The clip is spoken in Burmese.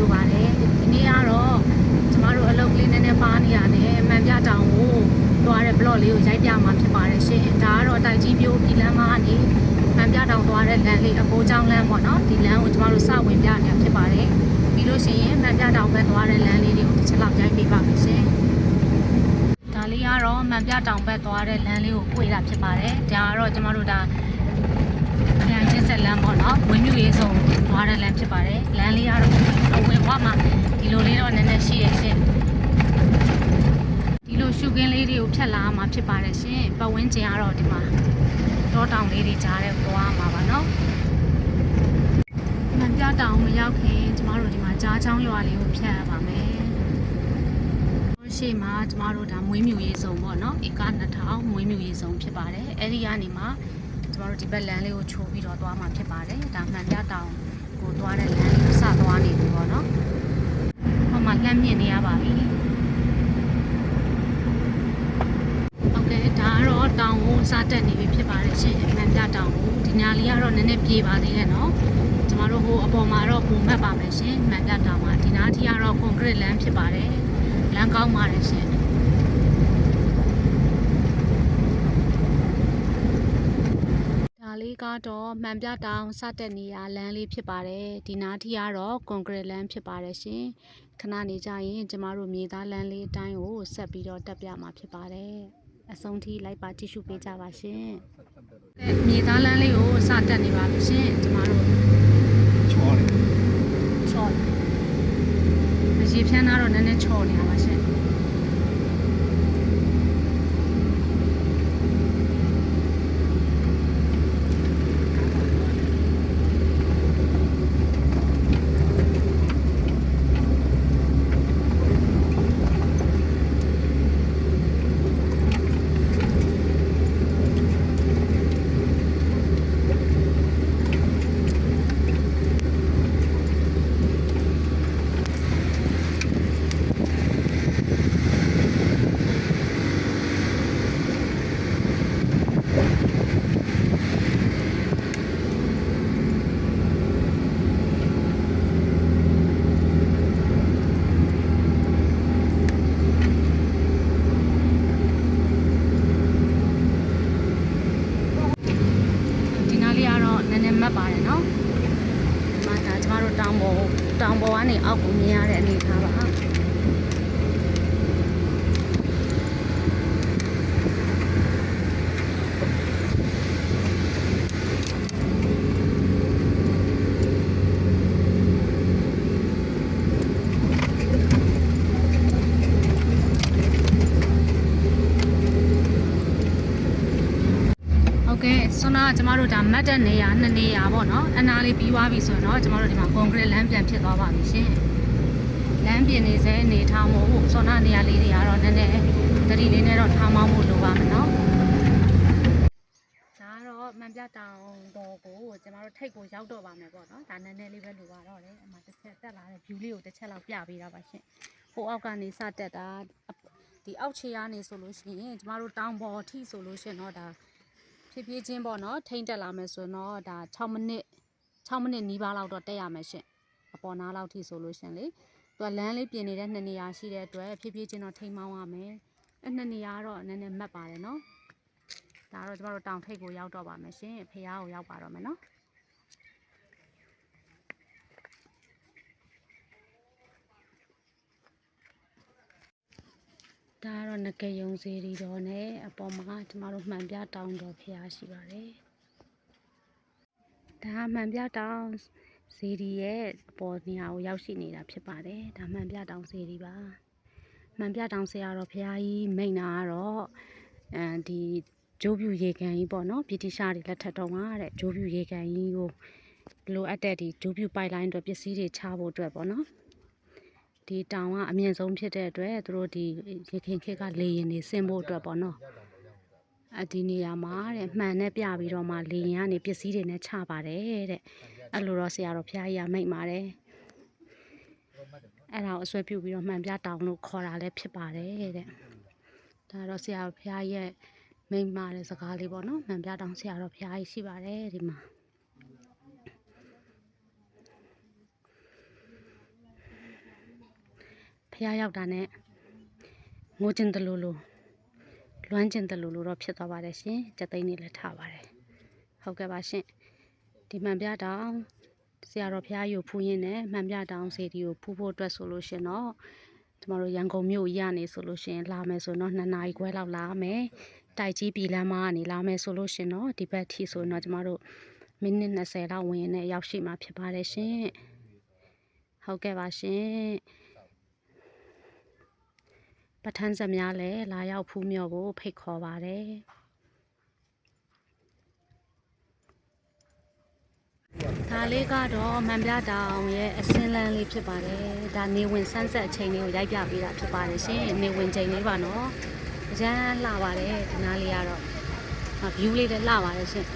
ဆိုပါတယ်ဒီနေ့ကတော့ကျမတို့အလုပ်ကလေးနည်းနည်းပါနေရတယ်မှန်ပြတောင်ကိုသွားတဲ့ blog လေးကိုရိုက်ပြမှာဖြစ်ပါတယ်ရှင်ဒါကတော့တိုက်ကြီးပြိုးပြည်လမ်းမကနေမှန်ပြတောင်သွားတဲ့လမ်းလေးအပိုးချောင်းလမ်းပေါ့နော်ဒီလမ်းကိုကျမတို့စဝင်ပြနေတာဖြစ်ပါတယ်ပြီးလို့ရှိရင်မှန်ပြတောင်ဘက်သွားတဲ့လမ်းလေးတွေကိုတစ်ချက်လောက်ရိုက်ပြပါမယ်ရှင်ဒါလေးကတော့မှန်ပြတောင်ဘက်သွားတဲ့လမ်းလေးကိုဖွေတာဖြစ်ပါတယ်ဒါကတော့ကျမတို့ဒါပြန်ကျစ်ဆက်လမ်းပေါ့နော်ဝင်းမြူရေးဆုံးသွားတဲ့လမ်းဖြစ်ပါတယ်လမ်းလေးကတော့အဝင်ဝမှာဒီလိုလေးတော့နည်းနည်းရှိရရှင်ဒီလိုရှုခင်းလေးတွေကိုဖြတ်လာမှာဖြစ်ပါတယ်ရှင်ပတ်ဝန်းကျင်ကတော့ဒီမှာတောတောင်လေးတွေကြားတဲ့သွားမှာပါနော်မှန်ပြတောင်မရောက်ခင်ကျမတို့ဒီမှာကြားချောင်းရွာလေးကိုဖြတ်ရပါမယ်ရှေ့မှာကျမတို့ဒါမွေးမြူရေးဆုံးပေါ့နော်ဧက2000မွေးမြူရေးဆုံးဖြစ်ပါတယ်အဲ့ဒီကနေမှကျမတို့ဒီဘက်လမ်းလေးကိုချိုးပြီးတော့သွားမှာဖြစ်ပါတယ်ဒါမှန်ပြတောင်ကိုသွားတဲ့လမ်းလေးကိုစသွားနေပြီပေါ့နော်ဟောမှာလှမ်းမြင်နေရပါပြီဟုတ်ကဲ့ဒါကတော့တောင်ကိုစတက်နေပြီဖြစ်ပါတယ်ရှင်မှန်ပြတောင်ကိုဒီညာလေးကတော့နည်းနည်းပြေးပါသေးတယ်နော်ကျမတို့ဟိုအပေါ်မှာတော့ပုံမှတ်ပါမယ်ရှင်မှန်ပြတောင်မှာဒီနားထိကတော့ကွန်ကရစ်လမ်းဖြစ်ပါတယ်လမ်းကောင်းပါတယ်ရှင်ဒါလေးကတော့မှန်ပြတောင်စတက်နေရလမ်းလေးဖြစ်ပါတယ်ဒီနားထိကတော့ကွန်ကရစ်လမ်းဖြစ်ပါတယ်ရှင်ခဏနေကြရင်ကျမတို့မြေသားလမ်းလေးအတိုင်းကိုဆက်ပြီးတော့တက်ပြမှာဖြစ်ပါတယ်အဆုံးထိလိုက်ပါကြည့်ရှုပေးကြပါရှင်မြေသားလမ်းလေးကိုစတက်နေပါပြီရှင်ကျမတို့ချောတယ်ရေဖြန်းတော့နည်းနည်းချော်နေတာပါရှင်မှတ်ပါတယ်နော်ဒီမှာဒါကျမတို့တောင်ပေါ်ကနေအောက်ကိုမြင်ရတဲ့အနေအထားပါဆွမ်းနာကျမတို့ဒါမတ်တဲ့နေရာ2နေရာပေါ့နော်အနာလေးပြီးသွားပြီဆိုတော့ကျမတို့ဒီမှာကွန်ကရစ်လမ်းပြန်ဖြစ်သွားပါပြီရှင်လမ်းပြင်နေစေနေထားမို့ဆွမ်းနာနေရာလေးတွေကတော့နည်းနည်းသတိလေးနဲ့တော့ထားမောင်းဖို့လိုပါမယ်နော်ဒါကတော့မှန်ပြတောင်ပေါ်ကိုကျမတို့ထိတ်ကိုရောက်တော့ပါမယ်ပေါ့နော်ဒါနည်းနည်းလေးပဲလိုပါတော့တယ်အမှတစ်ချက်တက်လာတဲ့ view လေးကိုတစ်ချက်လောက်ပြပေးတာပါရှင်ဟိုအောက်ကနေစတက်တာဒီအောက်ခြေကနေဆိုလို့ရှိရင်ကျမတို့တောင်ပေါ်ထိဆိုလို့ရှိရင်တော့ဒါဖြည်းဖြည်းချင်းပေါ့နော်ထိမ့်တက်လာမယ်ဆိုတော့ဒါ6မိနစ်နီးပါးလောက်တော့တက်ရမယ်ရှင်အပေါ်နားလောက်ထိဆိုလို့ရှင်လေသူကလမ်းလေးပြင်နေတဲ့2နေရာရှိတဲ့အတွက်ဖြည်းဖြည်းချင်းတော့ထိမ့်မောင်းရမယ်အဲ့2နေရာကတော့နည်းနည်းမှတ်ပါတယ်နော်ဒါတော့ကျမတို့တောင်ထိပ်ကိုရောက်တော့ပါမယ်ရှင်ဖျားကိုရောက်ပါတော့မယ်နော်ဒါကတော့ငကယုံစေရီတော်နဲ့အပေါ်မှာကျမတို့မှန်ပြတောင်တော်ဖျားရှိပါတယ်ဒါမှန်ပြတောင်စေရီရဲ့အပေါ်နေရာကိုရောက်ရှိနေတာဖြစ်ပါတယ်ဒါမှန်ပြတောင်စေရီပါမှန်ပြတောင်ဆရာတော်ဖျားကြီးမိန့်တာကတော့ဒီဂျိုးပြူရေကန်ကြီးပေါ့နော်ဗြိတိရှားတွေလက်ထက်တော့မှာတဲ့ဂျိုးပြူရေကန်ကြီးကိုလိုအပ်တဲ့ဒီဂျိုးပြူပိုက်လိုင်းအတွက်ပစ္စည်းတွေချဖို့အတွက်ပေါ့နော်ဒီတောင်ကအမြင့်ဆုံးဖြစ်တဲ့အတွက်သူတို့ဒီရခင်ခေတ်ကလေရင်တွေဆင်းဖို့အတွက်ပေါ့နော်ဒီနေရာမှာတဲ့မှန်နဲ့ပြပြီးတော့မှလေရင်ကနေပစ္စည်းတွေနဲ့ချပါတယ်တဲ့အဲ့လိုတော့ဆရာတော်ဖျားကြီးကမိတ်ပါတယ်အဲ့ဒါကိုအစွဲပြုပြီးတော့မှန်ပြတောင်လို့ခေါ်တာလည်းဖြစ်ပါတယ်တဲ့ဒါတော့ဆရာတော်ဖျားရဲ့မိတ်မာတဲ့စကားလေးပေါ့နော်မှန်ပြတောင်ဆရာတော်ဖျားကြီးရှိပါတယ်ဒီမှာ ះရောက်တာနဲ့ငိုကျင်တယ်လို့လွမ်းကျင်တယ်လို့တော့ဖြစ်သွားပါတယ်ရှင်ကြက်သိန်းလေးလည်းထားပါတယ်ဟုတ်ကဲ့ပါရှင်ဒီမှန်ပြတောင်ဆရာတော်ဘုရားကြီးကိုဖူးရင်းနဲ့မှန်ပြတောင်စေတီကိုဖူးဖို့အတွက်ဆိုလို့ရှင်တော့ကျမတို့ရန်ကုန်မြို့ရနေဆိုလို့ရှင်လာမယ်ဆိုတော့2 နာရီခွဲလောက်လာမယ်တိုက်ကြီးပြည်လမ်းမကနေလာမယ်ဆိုလို့ရှင်တော့ဒီဘက်ထိဆိုတော့ကျမတို့မိနစ်20လောက်ဝင်နေရောက်ရှိမှာဖြစ်ပါတယ်ရှင်ဟုတ်ကဲ့ပါရှင်ပထန်းစများလည်းလာရောက်ဖူးမြော်ဖို့ဖိတ်ခေါ်ပါတယ်ဒါလေးကတော့မှန်ပြတောင်ရဲ့အစင်းလန်းလေးဖြစ်ပါတယ်ဒါနေဝင်ဆန်းဆက်အချိန်လေးကိုရိုက်ပြပေးတာဖြစ်ပါတယ်ရှင်နေဝင်ချိန်လေးပါနော်အကျန်းလှပါတယ်ဒီနားလေးကတော့view လေးလည်းလှပါတယ်ရှင်